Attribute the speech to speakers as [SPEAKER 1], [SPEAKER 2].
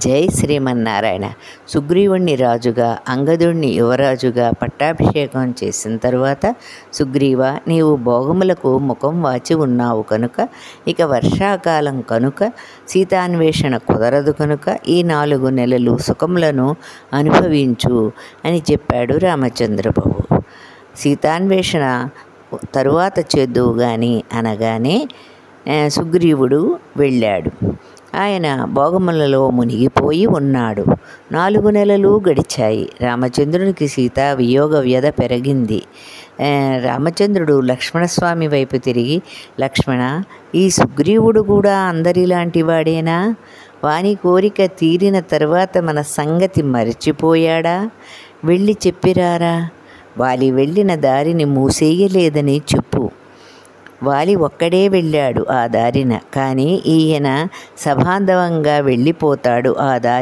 [SPEAKER 1] జై శ్రీమన్నారాయణ. సుగ్రీవుణ్ణి రాజుగా, అంగదుణ్ణి యువరాజుగా పట్టాభిషేకం చేసిన తరువాత, సుగ్రీవ, నీవు భోగములకు ముఖం వాచి ఉన్నావు కనుక, ఇక వర్షాకాలం కనుక సీతాన్వేషణ కుదరదు కనుక ఈ 4 నెలలు సుఖములను అనుభవించు అని చెప్పాడు రామచంద్రబాబు. సీతాన్వేషణ తరువాత చేద్దువు గాని అనగానే సుగ్రీవుడు వెళ్ళాడు. ఆయన భోగములలో మునిగిపోయి ఉన్నాడు. 4 నెలలు గడిచాయి. రామచంద్రునికి సీతా వియోగ వ్యధ పెరిగింది. రామచంద్రుడు లక్ష్మణస్వామి వైపు తిరిగి, లక్ష్మణ, ఈ సుగ్రీవుడు కూడా అందరిలాంటి వాడేనా? వాని కోరిక తీరిన తర్వాత మన సంగతి మరిచిపోయాడా? వెళ్ళి చెప్పిరారా. వాలి వెళ్ళిన దారిని మూసేయలేదని చెప్పు. వాలి ఒక్కడే వెళ్ళాడు ఆ దారిన, కానీ ఈయన సబాంధవంగా వెళ్ళిపోతాడు ఆ దారి.